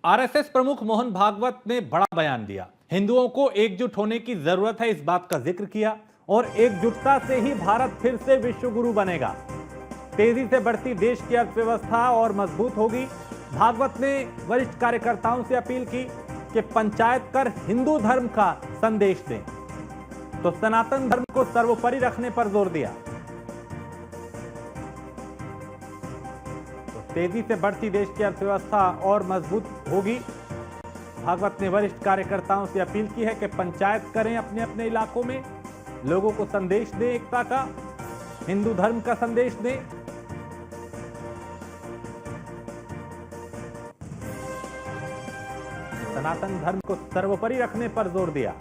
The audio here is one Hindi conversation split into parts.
आरएसएस प्रमुख मोहन भागवत ने बड़ा बयान दिया। हिंदुओं को एकजुट होने की जरूरत है, इस बात का जिक्र किया और एकजुटता से ही भारत फिर से विश्व गुरु बनेगा। तेजी से बढ़ती देश की अर्थव्यवस्था और मजबूत होगी। भागवत ने वरिष्ठ कार्यकर्ताओं से अपील की कि पंचायत कर हिंदू धर्म का संदेश दें, तो सनातन धर्म को सर्वोपरि रखने पर जोर दिया। तेजी से बढ़ती देश की अर्थव्यवस्था और मजबूत होगी। भागवत ने वरिष्ठ कार्यकर्ताओं से अपील की है कि पंचायत करें अपने अपने इलाकों में, लोगों को संदेश दें एकता का, हिंदू धर्म का संदेश दें। सनातन धर्म को सर्वोपरि रखने पर जोर दिया।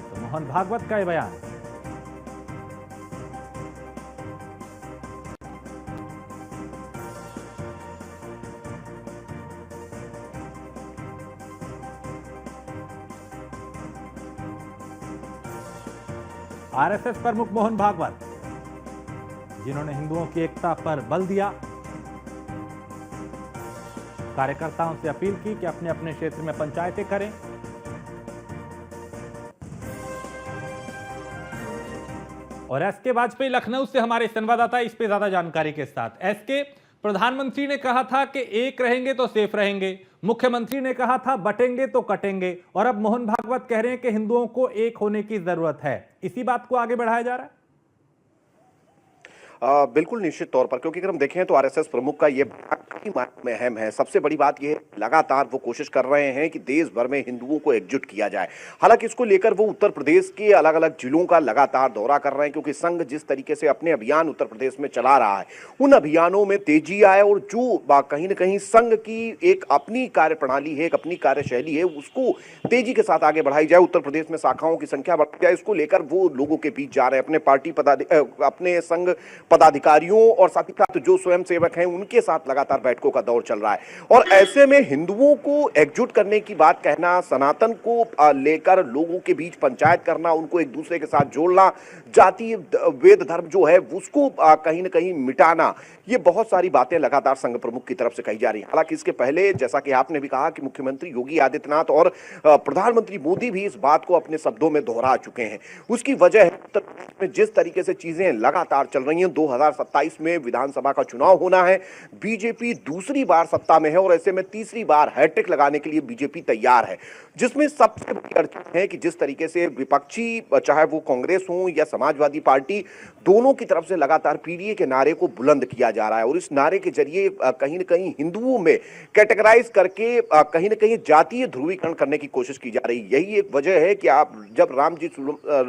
तो मोहन भागवत का यह बयान। आरएसएस प्रमुख मोहन भागवत, जिन्होंने हिंदुओं की एकता पर बल दिया, कार्यकर्ताओं से अपील की कि अपने अपने क्षेत्र में पंचायतें करें। और एसके वाजपेयी लखनऊ से हमारे संवाददाता इस पे ज्यादा जानकारी के साथ। एसके, प्रधानमंत्री ने कहा था कि एक रहेंगे तो सेफ रहेंगे, मुख्यमंत्री ने कहा था बटेंगे तो कटेंगे, और अब मोहन भागवत कह रहे हैं कि हिंदुओं को एक होने की जरूरत है। इसी बात को आगे बढ़ाया जा रहा है। बिल्कुल निश्चित तौर पर, क्योंकि अगर हम देखें तो आरएसएस प्रमुख का ये में अहम है। सबसे बड़ी बात यह है, लगातार वो कोशिश कर रहे हैं कि देश भर में हिंदुओं को एकजुट किया जाए। हालांकि इसको लेकर वो उत्तर प्रदेश के अलग अलग जिलों का लगातार दौरा कर रहे हैं, क्योंकि संघ जिस तरीके से अपने अभियान उत्तर प्रदेश में चला रहा है, उन अभियानों में तेजी आए और जो कहीं ना कहीं संघ की एक अपनी कार्य प्रणाली है, एक अपनी कार्यशैली है, उसको तेजी के साथ आगे बढ़ाई जाए, उत्तर प्रदेश में शाखाओं की संख्या बढ़ जाए। इसको लेकर वो लोगों के बीच जा रहे हैं, अपने पार्टी अपने संघ पदाधिकारियों और साथ ही साथ जो स्वयं सेवक हैं उनके साथ लगातार बैठकों का दौर चल रहा है। और ऐसे में हिंदुओं को एकजुट करने की बात कहना, सनातन को लेकर लोगों के बीच पंचायत करना, उनको एक दूसरे के साथ जोड़ना, जाति वेद धर्म जो है उसको कहीं ना कहीं मिटाना, ये बहुत सारी बातें लगातार संघ प्रमुख की तरफ से कही जा रही है। हालांकि इसके पहले, जैसा कि आपने भी कहा, कि मुख्यमंत्री योगी आदित्यनाथ और प्रधानमंत्री मोदी भी इस बात को अपने शब्दों में दोहरा चुके हैं। उसकी वजह है उत्तर प्रदेश में जिस तरीके से चीजें लगातार चल रही हैं। 2027 में विधानसभा का चुनाव होना है, बीजेपी दूसरी बार सत्ता में है और ऐसे में तीसरी बार हैट्रिक लगाने के लिए बीजेपी तैयार है। जिसमें सबसे बड़ी अड़चन है कि जिस तरीके से विपक्षी, चाहे वो कांग्रेस हो या समाजवादी पार्टी, दोनों की तरफ से लगातार पीडीए के नारे को बुलंद किया जा रहा है और इस नारे के जरिए कहीं ना कहीं हिंदुओं में कैटेगराइज करके कहीं ना कहीं जातीय ध्रुवीकरण करने की कोशिश की जा रही है। यही एक वजह है कि आप जब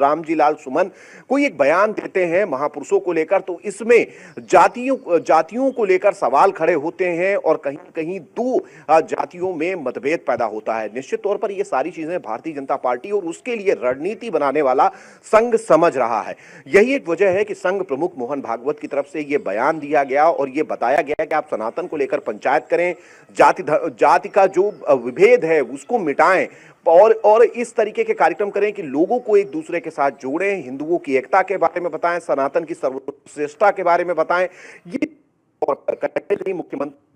रामजी लाल सुमन कोई एक बयान देते हैं महापुरुषों को लेकर, तो इसमें जातियों को लेकर सवाल खड़े होते हैं और कहीं ना कहीं दो जातियों में मतभेद पैदा होता है। निश्चित तौर पर ये सारी चीजें भारतीय जनता पार्टी और उसके लिए रणनीति बनाने वाला संघ समझ रहा है। यही एक वजह है कि संघ प्रमुख मोहन भागवत की तरफ से यह बयान दिया गया और यह बताया गया कि आप सनातन को लेकर पंचायत करें, जाति का जो विभेद है उसको मिटाएं और इस तरीके के कार्यक्रम करें कि लोगों को एक दूसरे के साथ जोड़ें, हिंदुओं की एकता के बारे में बताएं, सनातन की सर्वश्रेष्ठता के बारे में बताएं। ये मुख्यमंत्री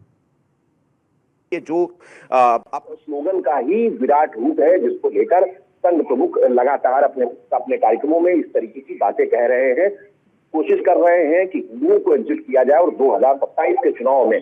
जो स्लोगन का ही विराट रूप है, जिसको लेकर संघ प्रमुख लगातार अपने कार्यक्रमों में इस तरीके की बातें कह रहे हैं, कोशिश कर रहे हैं कि हिंदुओं को एकजुट किया जाए और 2027 के चुनाव में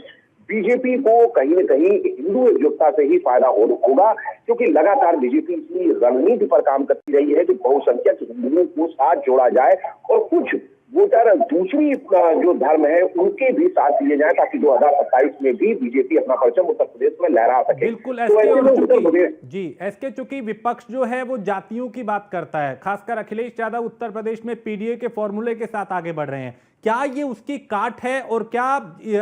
बीजेपी को कहीं न कहीं हिंदू एकजुटता से ही फायदा होगा, क्योंकि लगातार बीजेपी इसी रणनीति पर काम करती रही है कि बहुसंख्यक हिंदुओं को साथ जोड़ा जाए और कुछ वोटर दूसरी जो धर्म है उनके भी साथ लिए जाए, ताकि 2027 में भी बीजेपी अपना परचम उत्तर प्रदेश में लहरा सके। बिल्कुल। एसके, चूंकि विपक्ष जो है वो जातियों की बात करता है, खासकर अखिलेश यादव उत्तर प्रदेश में पीडीए के फॉर्मूले के साथ आगे बढ़ रहे हैं, क्या ये उसकी काट है और क्या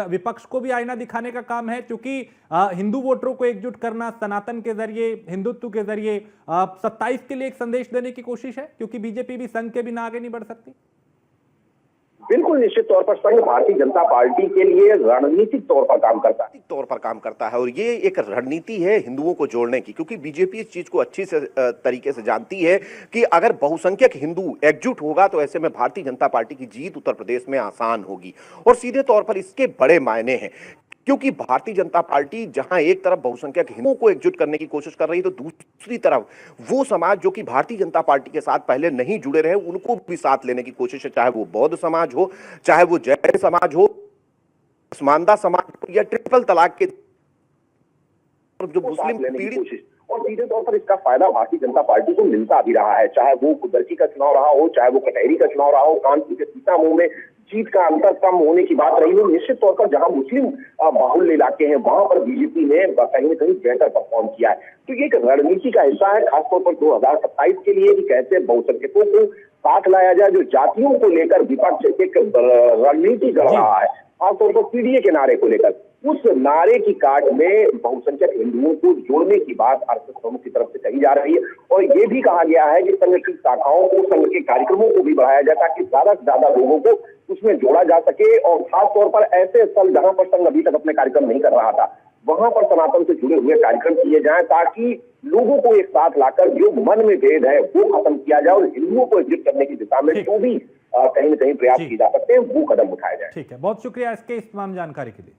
विपक्ष को भी आईना दिखाने का काम है? क्योंकि हिंदू वोटरों को एकजुट करना सनातन के जरिए, हिंदुत्व के जरिए 27 के लिए एक संदेश देने की कोशिश है, क्योंकि बीजेपी भी संघ के बिना आगे नहीं बढ़ सकती। बिल्कुल निश्चित तौर पर संघ भारतीय जनता पार्टी के लिए रणनीतिक तौर पर काम करता है। तौर पर काम करता है और ये एक रणनीति है हिंदुओं को जोड़ने की, क्योंकि बीजेपी इस चीज को अच्छी से तरीके से जानती है कि अगर बहुसंख्यक हिंदू एकजुट होगा तो ऐसे में भारतीय जनता पार्टी की जीत उत्तर प्रदेश में आसान होगी। और सीधे तौर पर इसके बड़े मायने हैं, क्योंकि भारतीय जनता पार्टी जहां एक तरफ बहुसंख्यक हिंदुओं को एकजुट करने की कोशिश कर रही है, तो दूसरी तरफ वो समाज जो कि भारतीय जनता पार्टी के साथ पहले नहीं जुड़े रहे, उनको भी साथ लेने की कोशिश है, चाहे वो बौद्ध समाज हो, चाहे वो जैन समाज हो, पसमानदा समाज हो, या ट्रिपल तलाक के जो मुस्लिम पीड़ित। और सीधे तौर पर इसका फायदा भारतीय जनता पार्टी को मिलता भी रहा है, चाहे वो कुदरती का चुनाव रहा हो, चाहे वो कटहरी का चुनाव रहा हो, कानपुर के सीतामऊ में जीत का अंतर कम होने की बात रही हो। निश्चित तौर पर जहां मुस्लिम बाहुल्य इलाके हैं वहां पर बीजेपी ने कहीं न कहीं बेहतर परफॉर्म किया है। तो ये एक रणनीति का हिस्सा है, खासतौर पर 2027 के लिए कि कैसे बहुसंख्यकों को साथ लाया जाए। जो जातियों को लेकर विपक्ष एक रणनीति कर रहा है, खासतौर पर पीडीए के नारे को लेकर, उस नारे की काट में बहुसंख्यक हिंदुओं को जोड़ने की बात आरएसएस प्रमुख की तरफ से कही जा रही है। और ये भी कहा गया है कि संघ की शाखाओं को, संघ के कार्यक्रमों को भी बढ़ाया जाए ताकि ज्यादा से ज्यादा लोगों को उसमें जोड़ा जा सके। और खासतौर पर ऐसे स्थल जहां पर संघ अभी तक अपने कार्यक्रम नहीं कर रहा था, वहां पर सनातन से जुड़े हुए कार्यक्रम किए जाएं ताकि लोगों को एक साथ लाकर जो मन में भेद है वो खत्म किया जाए और हिंदुओं को एकजुट करने की दिशा में जो भी कहीं न कहीं प्रयास किए जा सकते हैं वो कदम उठाए जाए। ठीक है, बहुत शुक्रिया इसके इस तमाम जानकारी के लिए।